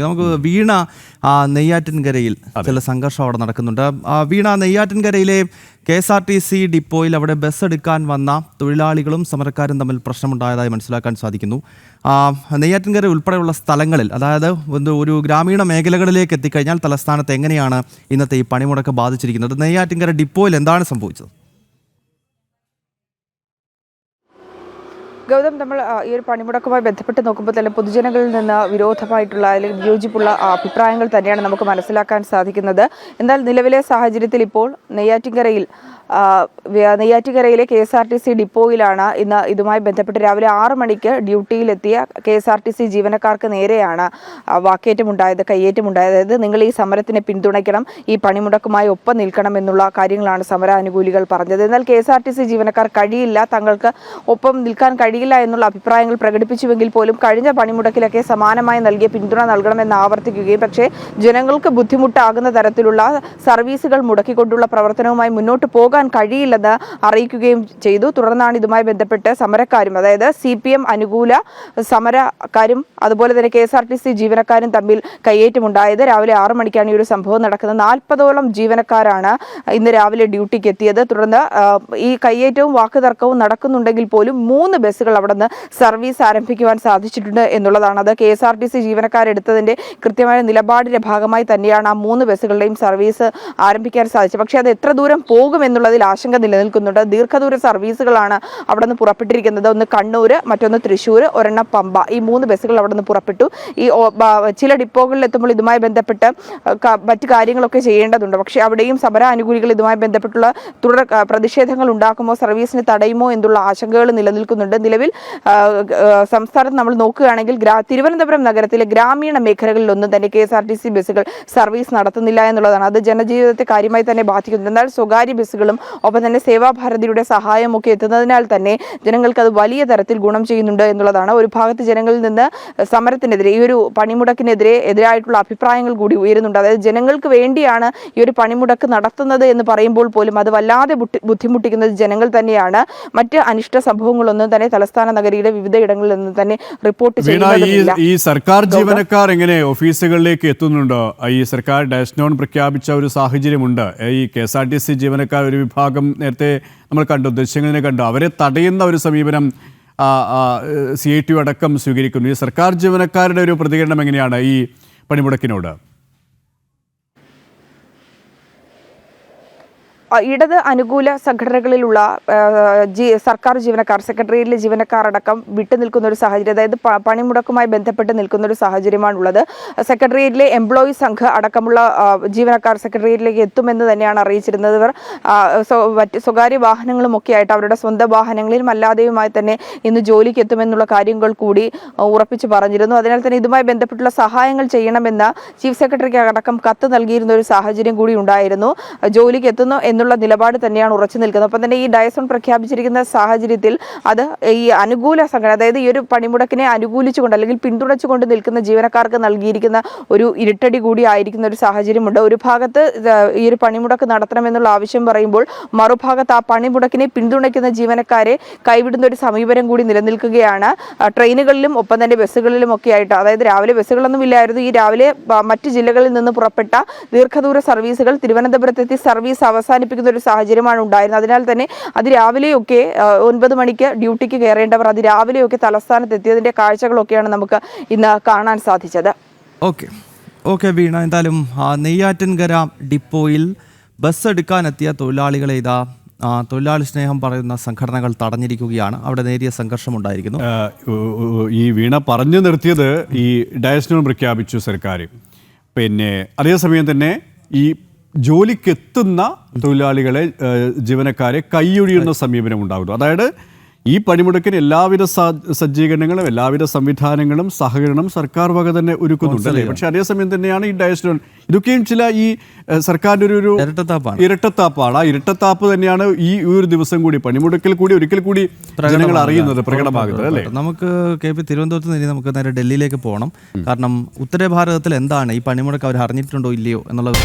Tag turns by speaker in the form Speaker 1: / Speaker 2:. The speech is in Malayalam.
Speaker 1: നമുക്ക് വീണ നെയ്യാറ്റിൻകരയിൽ ചില സംഘർഷം അവിടെ നടക്കുന്നുണ്ട്. വീണ, നെയ്യാറ്റിൻകരയിലെ KSRTC ഡിപ്പോയിൽ അവിടെ ബസ് എടുക്കാൻ വന്ന തൊഴിലാളികളും സമരക്കാരും തമ്മിൽ പ്രശ്നമുണ്ടായതായി മനസ്സിലാക്കാൻ സാധിക്കുന്നു. നെയ്യാറ്റിൻകര ഉൾപ്പെടെയുള്ള സ്ഥലങ്ങളിൽ, അതായത് ഒരു ഗ്രാമീണ മേഖലകളിലേക്ക് എത്തിക്കഴിഞ്ഞാൽ തലസ്ഥാനത്ത് എങ്ങനെയാണ് ഇന്നത്തെ ഈ പണിമുടക്ക് ബാധിച്ചിരിക്കുന്നത്? നെയ്യാറ്റിൻകര ഡിപ്പോയിൽ എന്താണ് സംഭവിച്ചത്?
Speaker 2: ഗൗതം, നമ്മൾ ഈ ഒരു പണിമുടക്കുമായി ബന്ധപ്പെട്ട് നോക്കുമ്പോൾ തന്നെ പൊതുജനങ്ങളിൽ നിന്ന് വിരോധമായിട്ടുള്ള അല്ലെങ്കിൽ വിയോജിപ്പുള്ള അഭിപ്രായങ്ങൾ തന്നെയാണ് നമുക്ക് മനസ്സിലാക്കാൻ സാധിക്കുന്നത്. എന്നാൽ നിലവിലെ സാഹചര്യത്തിൽ ഇപ്പോൾ നെയ്യാറ്റിൻകരയിലെ KSRTC ഡിപ്പോയിലാണ് ഇന്ന് ഇതുമായി ബന്ധപ്പെട്ട് രാവിലെ 6 മണിക്ക് ഡ്യൂട്ടിയിലെത്തിയ KSRTC ജീവനക്കാർക്ക് നേരെയാണ് വാക്കേറ്റമുണ്ടായത്, കയ്യേറ്റമുണ്ടായത്. അതായത് നിങ്ങൾ ഈ സമരത്തിനെ പിന്തുണയ്ക്കണം, ഈ പണിമുടക്കുമായി ഒപ്പം നിൽക്കണം എന്നുള്ള കാര്യങ്ങളാണ് സമരാനുകൂലികൾ പറഞ്ഞത്. എന്നാൽ KSRTC ജീവനക്കാർ കഴിയില്ല, തങ്ങൾക്ക് ഒപ്പം നിൽക്കാൻ കഴിയില്ല എന്നുള്ള അഭിപ്രായങ്ങൾ പ്രകടിപ്പിച്ചുവെങ്കിൽ പോലും കഴിഞ്ഞ പണിമുടക്കിലൊക്കെ സമാനമായി നൽകിയ പിന്തുണ നൽകണമെന്ന് ആവർത്തിക്കുകയും പക്ഷേ ജനങ്ങൾക്ക് ബുദ്ധിമുട്ടാകുന്ന തരത്തിലുള്ള സർവീസുകൾ മുടക്കിക്കൊണ്ടുള്ള പ്രവർത്തനവുമായി മുന്നോട്ട് പോകാൻ കഴിയില്ലെന്ന് അറിയിക്കുകയും ചെയ്തു. തുടർന്നാണ് ഇതുമായി ബന്ധപ്പെട്ട് സമരക്കാരും, അതായത് CPM അനുകൂല സമരക്കാരും അതുപോലെ തന്നെ KSRTC ജീവനക്കാരും തമ്മിൽ കയ്യേറ്റമുണ്ടായത്. രാവിലെ 6 മണിക്കാണ് ഈ ഒരു സംഭവം നടക്കുന്നത്. 40ഓളം ജീവനക്കാരാണ് ഇന്ന് രാവിലെ ഡ്യൂട്ടിക്ക് എത്തിയത്. തുടർന്ന് ഈ കയ്യേറ്റവും വാക്കുതർക്കവും നടക്കുന്നുണ്ടെങ്കിൽ പോലും 3 ബസ്സുകൾ അവിടെ നിന്ന് സർവീസ് ആരംഭിക്കുവാൻ സാധിച്ചിട്ടുണ്ട് എന്നുള്ളതാണ്. അത് KSRTC ജീവനക്കാരെടുത്തതിന്റെ കൃത്യമായ നിലപാടിന്റെ ഭാഗമായി തന്നെയാണ് ആ 3 ബസ്സുകളുടെയും സർവീസ് ആരംഭിക്കാൻ സാധിച്ചത്. പക്ഷേ അത് എത്ര ദൂരം പോകുമെന്നുള്ളതിൽ ആശങ്ക നിലനിൽക്കുന്നുണ്ട്. ദീർഘദൂര സർവീസുകളാണ് അവിടെ നിന്ന് പുറപ്പെട്ടിരിക്കുന്നത്. ഒന്ന് കണ്ണൂർ, മറ്റൊന്ന് തൃശ്ശൂർ, ഒരെണ്ണം പമ്പ. ഈ 3 ബസ്സുകൾ അവിടെ നിന്ന് പുറപ്പെട്ടു. ഈ ചില ഡിപ്പോകളിൽ എത്തുമ്പോൾ ഇതുമായി ബന്ധപ്പെട്ട് മറ്റു കാര്യങ്ങളൊക്കെ ചെയ്യേണ്ടതുണ്ട്. പക്ഷേ അവിടെയും സമരാനുകൂലികൾ ഇതുമായി ബന്ധപ്പെട്ടുള്ള തുടർ പ്രതിഷേധങ്ങൾ ഉണ്ടാക്കുമോ, സർവീസിന് തടയുമോ എന്നുള്ള ആശങ്കകൾ നിലനിൽക്കുന്നുണ്ട്. നിലവിൽ സംസ്ഥാനത്ത് നമ്മൾ നോക്കുകയാണെങ്കിൽ തിരുവനന്തപുരം നഗരത്തിലെ ഗ്രാമീണ മേഖലകളിലൊന്നും തന്നെ KSRTC ബസ്സുകൾ സർവീസ് നടത്തുന്നില്ല എന്നുള്ളതാണ്. അത് ജനജീവിതത്തെ കാര്യമായി തന്നെ ബാധിക്കുന്നു. എന്നാൽ സ്വകാര്യ ബസ്സുകളും ഒപ്പം തന്നെ സേവാഭാരതിയുടെ സഹായമൊക്കെ എത്തുന്നതിനാൽ തന്നെ ജനങ്ങൾക്ക് അത് വലിയ തരത്തിൽ ഗുണം ചെയ്യുന്നുണ്ട് എന്നുള്ളതാണ്. ഒരു ഭാഗത്ത് ജനങ്ങളിൽ നിന്ന് സമരത്തിനെതിരെ, ഈ ഒരു എതിരായിട്ടുള്ള അഭിപ്രായങ്ങൾ കൂടി ഉയരുന്നുണ്ട്. അതായത് ജനങ്ങൾക്ക് വേണ്ടിയാണ് ഈ ഒരു പണിമുടക്ക് നടത്തുന്നത് എന്ന് പറയുമ്പോൾ പോലും അത് വല്ലാതെ ബുദ്ധിമുട്ടിക്കുന്നത് ജനങ്ങൾ തന്നെയാണ്. മറ്റ് അനിഷ്ട സംഭവങ്ങളൊന്നും തന്നെ തലസ്ഥാന നഗരിയുടെ വിവിധ ഇടങ്ങളിൽ നിന്ന് തന്നെ റിപ്പോർട്ട് ചെയ്യുന്നില്ല.
Speaker 3: ഈ സർക്കാർ ജീവനക്കാർ എങ്ങനെ ഓഫീസുകളിലേക്ക് എത്തുന്നുണ്ടോ? ഈ സർക്കാർ ഡാഷ് ഡൗൺ പ്രഖ്യാപിച്ച ഒരു സാഹചര്യമുണ്ട്. ഈ KSRTC ജീവനക്കാർ ഒരു വിഭാഗം നേരത്തെ നമ്മൾ കണ്ടു, ദൃശ്യങ്ങളിനെ കണ്ടു, അവരെ തടയുന്ന ഒരു സമീപനം CITU അടക്കം സ്വീകരിക്കുന്നു. ഈ സർക്കാർ ജീവനക്കാരുടെ ഒരു പ്രതികരണം എങ്ങനെയാണ് ഈ പണിമുടക്കിനോട്?
Speaker 2: ഇടത് അനുകൂല സംഘടനകളിലുള്ള സർക്കാർ ജീവനക്കാർ, സെക്രട്ടേറിയറ്റിലെ ജീവനക്കാർ അടക്കം വിട്ടുനിൽക്കുന്ന ഒരു സാഹചര്യം, അതായത് പണിമുടക്കുമായി ബന്ധപ്പെട്ട് നിൽക്കുന്ന ഒരു സാഹചര്യമാണുള്ളത്. സെക്രട്ടേറിയറ്റിലെ എംപ്ലോയീസ് സംഘം അടക്കമുള്ള ജീവനക്കാർ സെക്രട്ടേറിയറ്റിലേക്ക് എത്തുമെന്ന് തന്നെയാണ് അറിയിച്ചിരുന്നത്. ഇവർ സ്വകാര്യ വാഹനങ്ങളും ഒക്കെ ആയിട്ട് അവരുടെ സ്വന്തം വാഹനങ്ങളിലും അല്ലാതെയുമായി തന്നെ ഇന്ന് ജോലിക്ക് എത്തുമെന്നുള്ള കാര്യങ്ങൾ കൂടി ഉറപ്പിച്ചു പറഞ്ഞിരുന്നു. അതിനാൽ തന്നെ ഇതുമായി ബന്ധപ്പെട്ടുള്ള സഹായങ്ങൾ ചെയ്യണമെന്ന് ചീഫ് സെക്രട്ടറിക്ക് അടക്കം കത്ത് നൽകിയിരുന്ന ഒരു സാഹചര്യം കൂടി ഉണ്ടായിരുന്നു. ജോലിക്ക് എത്തുന്നു എന്നുള്ള നിലപാട് തന്നെയാണ് ഉറച്ചു നിൽക്കുന്നത്. ഒപ്പം തന്നെ ഈ ഡയസ് ഡൗൺ പ്രഖ്യാപിച്ചിരിക്കുന്ന സാഹചര്യത്തിൽ അത് ഈ അനുകൂല സംഘടന, അതായത് ഈ ഒരു പണിമുടക്കിനെ അനുകൂലിച്ചുകൊണ്ട് അല്ലെങ്കിൽ പിന്തുണച്ചുകൊണ്ട് നിൽക്കുന്ന ജീവനക്കാർക്ക് നൽകിയിരിക്കുന്ന ഒരു ഇരുട്ടടി കൂടി ആയിരിക്കുന്ന ഒരു സാഹചര്യമുണ്ട്. ഒരു ഭാഗത്ത് ഈ ഒരു പണിമുടക്ക് നടത്തണമെന്നുള്ള ആവശ്യം പറയുമ്പോൾ മറുഭാഗത്ത് ആ പണിമുടക്കിനെ പിന്തുണയ്ക്കുന്ന ജീവനക്കാരെ കൈവിടുന്ന ഒരു സമീപനം കൂടി നിലനിൽക്കുകയാണ്. ട്രെയിനുകളിലും ഒപ്പം തന്നെ ബസ്സുകളിലും ഒക്കെ ആയിട്ട്, അതായത് രാവിലെ ബസ്സുകളൊന്നും ഇല്ലായിരുന്നു. ഈ രാവിലെ മറ്റ് ജില്ലകളിൽ നിന്ന് പുറപ്പെട്ട ദീർഘദൂര സർവീസുകൾ തിരുവനന്തപുരത്തെത്തി സർവീസ് അവസാനിപ്പിക്കുന്ന ഒരു സാഹചര്യമാണ് ഉണ്ടായിരുന്നത്. അതിനാൽ തന്നെ അതിരാവിലെയൊക്കെ 9 മണിക്ക് ഡ്യൂട്ടിക്ക് കയറേണ്ടവർ അതിരാവിലെയൊക്കെ തലസ്ഥാനത്ത് എത്തിയതിന്റെ കാഴ്ചകളൊക്കെയാണ് നമുക്ക് ഇന്ന് കാണാൻ സാധിച്ചത്.
Speaker 1: ഓക്കെ വീണ, എന്തായാലും നെയ്യാറ്റിൻകര ഡിപ്പോയിൽ ബസ് എടുക്കാനെത്തിയ തൊഴിലാളികളെ തൊഴിലാളി സ്നേഹം പറയുന്ന സംഘടനകൾ തടഞ്ഞിരിക്കുകയാണ്. അവിടെ നേരിയ സംഘർഷമുണ്ടായിരിക്കുന്നു.
Speaker 3: ഈ വീണ പറഞ്ഞു നിർത്തിയത് ഈ ഡയസ് ഡൗൺ പ്രഖ്യാപിച്ചു സർക്കാർ. പിന്നെ അതേസമയം തന്നെ ഈ ജോലിക്കെത്തുന്ന തൊഴിലാളികളെ, ജീവനക്കാരെ കൈയൊഴിയുന്ന സമീപനം ഉണ്ടാകുന്നു. അതായത് ഈ പണിമുടക്കിന് എല്ലാവിധ സജ്ജീകരണങ്ങളും എല്ലാവിധ സംവിധാനങ്ങളും സഹകരണം സർക്കാർ വക തന്നെ ഒരുക്കുന്നുണ്ട് അല്ലേ? പക്ഷെ അതേസമയം തന്നെയാണ് ഈ ഡയസ് ഡൗൺ, ഇതൊക്കെയും ചില ഈ സർക്കാരിൻ്റെ ഒരു ഇരട്ടത്താപ്പാണ്. ആ ഇരട്ടത്താപ്പ് തന്നെയാണ് ഈ ഒരു ദിവസം കൂടി പണിമുടക്കിൽ കൂടി ഒരിക്കൽ കൂടി ജനങ്ങൾ അറിയുന്നത്, പ്രകടമാകുന്നത് അല്ലേ?
Speaker 1: നമുക്ക് തിരുവനന്തപുരത്ത് നിന്ന് നമുക്ക് നേരെ ഡൽഹിയിലേക്ക് പോകണം. കാരണം ഉത്തര ഭാരതത്തിൽ എന്താണ് ഈ പണിമുടക്ക് അവർ അറിഞ്ഞിട്ടുണ്ടോ ഇല്ലയോ എന്നുള്ളത്